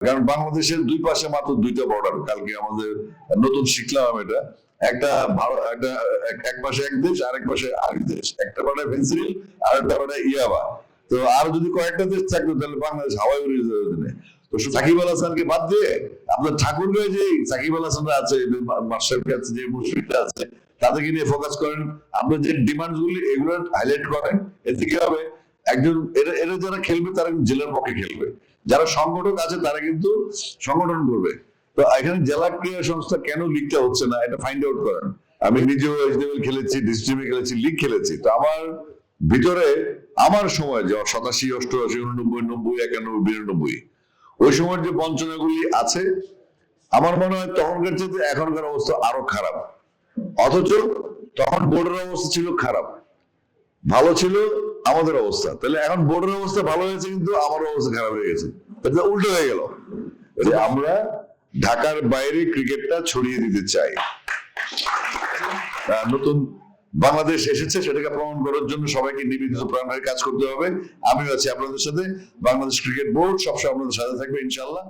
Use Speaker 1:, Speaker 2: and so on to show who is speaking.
Speaker 1: কারণ বাংলাদেশের দুই পাশে মাত্র দুইটা বর্ডার। কালকে আমাদের নতুন শিখলাম এটা। একটা এক পাশে এক দেশ, আরেক পাশে আরেক দেশ। একটা পাশে ফেন্সিল, আর একটা পাশে ইয়াবা। তো আর যদি কয়েকটা দেশ থাকতো তাহলে বাংলাদেশ হাওয়ায় উড়ে যেত। তো সাকিব আল হাসানকে বাদ দিয়ে আপনার ঠাকুরগাঁয়ে যে সাকিব আল হাসানরা আছে, মাস্টারকে আছে, যে মুশফিকরা আছে, তাদেরকে নিয়ে ফোকাস করেন। আপনার যে ডিমান্ড গুলি এগুলো হাইলাইট করেন। এতে কি হবে, একজন এরা যারা খেলবে তারা কিন্তু জেলার পক্ষে খেলবে, যারা সংগঠক আছে তারা কিন্তু সংগঠন করবে। তো এখানে জেলা ক্রীড়া সংস্থা কেন লিগটা হচ্ছে না এটা ফাইন্ড আউট করেন। আমি নিজেও এইচডব্লিউ খেলেছি, ডিস্ট্রিক্টে খেলেছি, লিগ খেলেছি। তো আমার ভিতরে আমার সময় যে 87, 88, 89, 90, 91, 92 ওই সময়ের যে বঞ্চনাগুলি আছে, আমার মনে হয় তখনকার চেয়ে এখনকার অবস্থা আরো খারাপ। অথচ তখন বোর্ডের অবস্থা ছিল খারাপ, ভালো ছিল আমাদের অবস্থা। তাহলে এখন বোর্ডের অবস্থা ভালো হয়েছে কিন্তু আমার অবস্থা খারাপ হয়ে গেছে, উল্টো হয়ে গেল। যে আমরা ঢাকার বাইরে ক্রিকেটটা ছড়িয়ে দিতে চাই। নতুন বাংলাদেশ এসেছে, সেটাকে প্রমাণ করার জন্য সবাইকে নিবেদিত প্রাণের কাজ করতে হবে। আমিও আছি আপনাদের সাথে। বাংলাদেশ ক্রিকেট বোর্ড সবসময় আপনাদের সাথে থাকবে ইনশাআল্লাহ।